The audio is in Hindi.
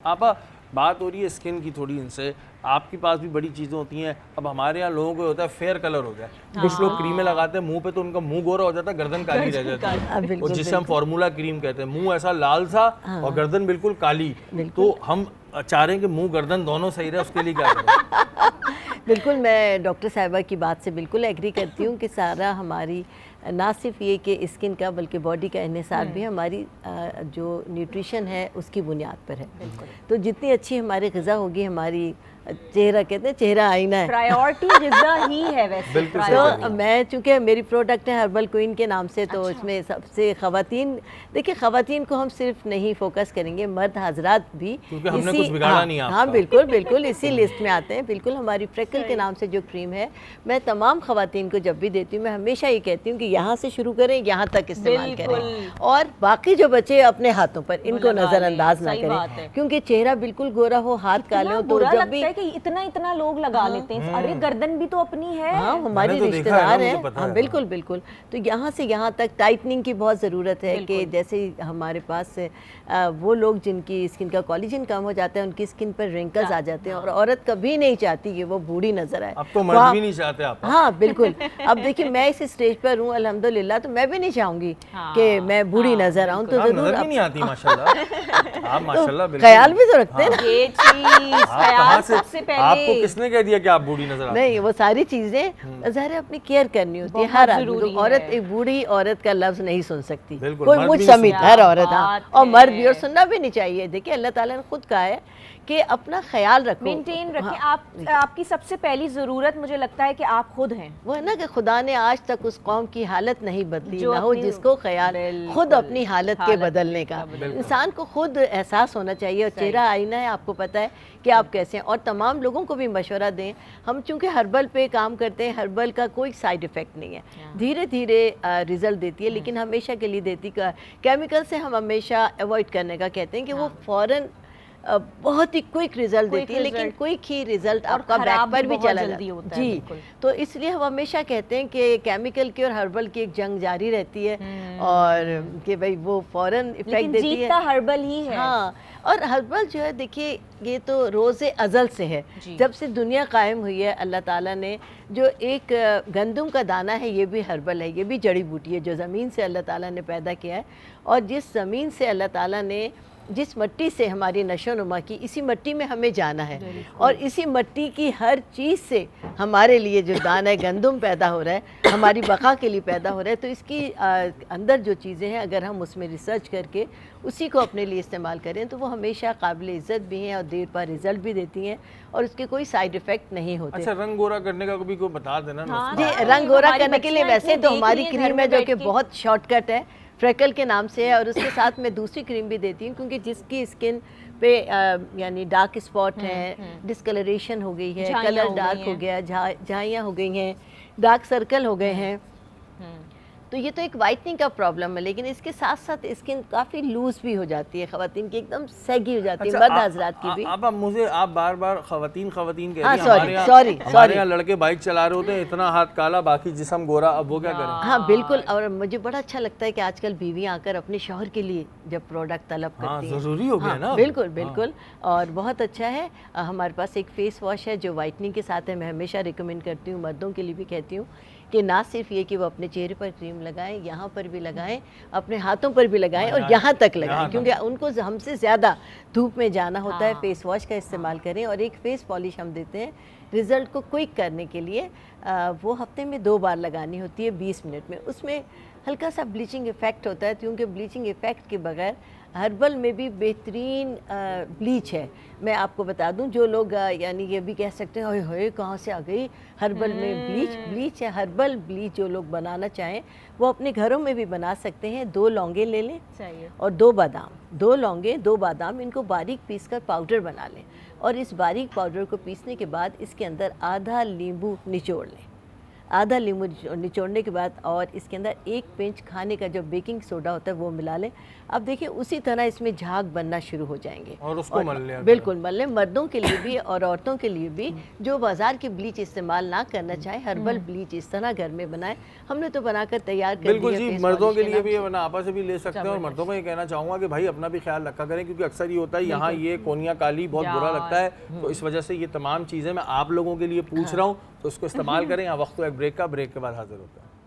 आपा बात हो रही है स्किन की थोड़ी इनसे, आपके पास भी बड़ी चीज़ें होती हैं। अब हमारे यहाँ लोगों को होता है फेयर कलर हो गया, कुछ लोग क्रीमें लगाते हैं मुंह पे तो उनका मुंह गोरा हो जाता है, गर्दन काली रह जाती है, और जिसे हम फार्मूला क्रीम कहते हैं। मुंह ऐसा लाल सा और गर्दन बिल्कुल काली। तो हम चाह रहे हैं कि मुंह गर्दन दोनों सही रहे, उसके लिए क्या करें? बिल्कुल, मैं डॉक्टर साहिबा की बात से बिल्कुल एग्री करती हूँ कि सारा हमारी ना सिर्फ ये कि स्किन का बल्कि बॉडी का इन्हिसार भी हमारी जो न्यूट्रिशन है उसकी बुनियाद पर है। तो जितनी अच्छी हमारी ग़िज़ा होगी, हमारी चेहरा कहते हैं चेहरा आईना है, प्रायोरिटी ग़िज़ा ही है वैसे। तो मैं चूँकि मेरी प्रोडक्ट है हर्बल क्वीन के नाम से, तो इसमें सबसे ख़वातीन, देखिए ख़वातीन को हम सिर्फ नहीं फोकस करेंगे, मर्द हजरात भी, क्योंकि हमने कुछ बिगाड़ा नहीं आपका। हाँ बिल्कुल बिल्कुल इसी लिस्ट में आते हैं। बिल्कुल हमारी फ्रेकल के नाम से जो क्रीम है, मैं तमाम ख़वातीन को जब भी देती हूँ, मैं हमेशा ये कहती हूँ कि यहाँ से शुरू करें, यहाँ तक इस्तेमाल करें, और बाकी जो बचे अपने हाथों पर इनको नज़रअंदाज ना करें, क्योंकि चेहरा बिल्कुल गोरा हो, हाथ काले हो, तो जब भी इतना लोग लगा लेते हैं, अरे गर्दन भी तो अपनी है। हाँ, हमारी रिश्तेदार है। हाँ बिल्कुल बिल्कुल। तो यहाँ से यहाँ तक टाइटनिंग की बहुत ज़रूरत है कि जैसे हमारे पास वो लोग जिनकी स्किन का कोलेजन कम हो जाता है, उनकी स्किन पर रिंकल्स आ जाते हैं, और औरत कभी नहीं चाहती कि वो बूढ़ी नजर आए। अब तो मर्द भी नहीं चाहते आप। हाँ बिल्कुल। अब देखिए मैं इस स्टेज पर हूँ अल्हम्दुलिल्लाह, तो मैं भी नहीं चाहूँगी कि मैं बूढ़ी नजर आऊँ। तो जरूर नहीं आती माशाल्लाह, आप माशाल्लाह ख्याल भी तो रखते हैं ना। ये चीज ख्याल सबसे पहले। आपको किसने कह दिया कि आप बूढ़ी नजर आती? नहीं, वो सारी चीजें ज़ाहिर है अपनी केयर करनी होती है हर आदमी। औरत, एक बूढ़ी औरत का लफ्ज नहीं सुन सकती कोई मुझ समेत, हर औरत। हाँ, और मर्द भी, और सुनना भी नहीं चाहिए। देखिए अल्लाह ताला ने खुद कहा है कि अपना ख्याल रखो, मेंटेन रखें। आपकी सबसे पहली ज़रूरत मुझे लगता है कि आप खुद हैं। वो है ना कि खुदा ने आज तक उस कौम की हालत नहीं बदली, ना हो जिसको ख्याल खुद अपनी हालत के बदलने का। इंसान को खुद एहसास होना चाहिए, और चेहरा आईना है, आपको पता है कि आप कैसे हैं। और तमाम लोगों को भी मशवरा दें, हम चूँकि हर्बल पे काम करते हैं, हर्बल का कोई साइड इफ़ेक्ट नहीं है, धीरे धीरे रिज़ल्ट देती है, लेकिन हमेशा के लिए देती का केमिकल से हम हमेशा अवॉइड करने का कहते हैं कि वो फ़ौरन बहुत ही क्विक रिजल्ट देती है, लेकिन क्विक ही रिजल्ट आपका बैक पर भी चला जाता है। जी, तो इसलिए हम हमेशा कहते हैं कि केमिकल की और हर्बल की एक जंग जारी रहती है, और कि भाई वो फौरन इफेक्ट देती है। जीतता हर्बल ही है। हाँ, और हर्बल जो है देखिए ये तो रोज़े अज़ल से है, जब से दुनिया कायम हुई है अल्लाह ताला ने जो एक गंदम का दाना है, ये भी हर्बल है, ये भी जड़ी बूटी है जो ज़मीन से अल्लाह ताला ने पैदा किया है। और जिस ज़मीन से अल्लाह ताला ने, जिस मिट्टी से हमारी नशोनुमा की, इसी मिट्टी में हमें जाना है, और इसी मिट्टी की हर चीज़ से हमारे लिए जो दाना गंदम पैदा हो रहा है, हमारी बका के लिए पैदा हो रहा है। तो इसकी अंदर जो चीज़ें हैं, अगर हम उसमें रिसर्च करके उसी को अपने लिए इस्तेमाल करें, तो वो हमेशा काबिल इज़्ज़त भी हैं और देर पर रिज़ल्ट भी देती हैं, और उसके कोई साइड इफ़ेक्ट नहीं होते। अच्छा, रंग गोरा करने का भी कोई बता देना ना। जी, रंग गोरा करने के लिए वैसे तो हमारी क्रीम है जो कि बहुत शॉर्टकट है, फ्रेकल के नाम से है, और उसके साथ मैं दूसरी क्रीम भी देती हूँ, क्योंकि जिसकी स्किन पे यानी डार्क स्पॉट हैं, डिस्कलरेशन हो गई है, कलर डार्क हो गया, झाइयाँ हो गई हैं, डार्क सर्कल हो गए हैं, तो ये तो एक वाइटनिंग का प्रॉब्लम है। लेकिन इसके साथ साथ स्किन काफ़ी लूज भी हो जाती है, ख़वातीन की एकदम सैगी हो जाती है। अच्छा, मर्द हजरात की भी। अब मुझे आप बार बार ख़वातीन कह रही हैं। हाँ, हमारे यहाँ लड़के बाइक चला रहे होते हैं, इतना हाथ काला बाकी जिस्म गोरा, अब वो क्या करें? हाँ बिल्कुल, और मुझे बड़ा अच्छा लगता है कि आजकल बीवियाँ आकर अपने शौहर के लिए जब प्रोडक्ट तलब करती हैं, ज़रूरी हो गया ना। बिल्कुल बिल्कुल, और बहुत अच्छा है। हमारे पास एक फ़ेस वॉश है जो वाइटनिंग के साथ है, मैं हमेशा रिकमेंड करती हूँ, मर्दों के लिए भी कहती हूँ कि ना सिर्फ ये कि वो अपने चेहरे पर क्रीम लगाएं, यहाँ पर भी लगाएं, अपने हाथों पर भी लगाएं, और यहाँ तक लगाएं, क्योंकि उनको हमसे ज़्यादा धूप में जाना होता है। फेस वॉश का इस्तेमाल करें, और एक फ़ेस पॉलिश हम देते हैं रिज़ल्ट को क्विक करने के लिए। वो हफ्ते में 2 बार लगानी होती है 20 मिनट में। उसमें हल्का सा ब्लीचिंग इफ़ेक्ट होता है, क्योंकि ब्लीचिंग इफ़ेक्ट के बगैर हर्बल में भी बेहतरीन ब्लीच है। मैं आपको बता दूं, जो लोग यानी ये भी कह सकते हैं ओए होए कहाँ से आ गई हर्बल में ब्लीच है। हर्बल ब्लीच जो लोग बनाना चाहें वो अपने घरों में भी बना सकते हैं। 2 लौंगे ले लें और 2 बादाम, 2 लौंगे 2 बादाम, इनको बारीक पीसकर पाउडर बना लें, और इस बारीक पाउडर को पीसने के बाद इसके अंदर आधा नींबू निचोड़ लें। आधा नींबू निचोड़ने के बाद और इसके अंदर 1 पिंच खाने का जो बेकिंग सोडा होता है वो मिला लें। अब देखिए उसी तरह इसमें झाग बनना शुरू हो जाएंगे और उसको मल लें। बिल्कुल मल लें, मर्दों के लिए भी और औरतों के लिए भी जो बाजार की ब्लीच इस्तेमाल ना करना चाहे, हर्बल ब्लीच इस तरह घर में बनाए। हमने तो बनाकर तैयार कर बिल्कुल जी, मर्दों के लिए भी वरना आपा से भी ले सकते हैं। और मर्दों को ये कहना चाहूँगा कि भाई अपना भी ख्याल रखा करें, क्योंकि अक्सर ये होता है यहाँ ये कोनिया काली बहुत बुरा लगता है, तो इस वजह से ये तमाम चीज़ें मैं आप लोगों के लिए पूछ रहा हूँ, तो उसको इस्तेमाल करें। यहाँ वक्त एक ब्रेक का, ब्रेक के बाद हाजिर होता है।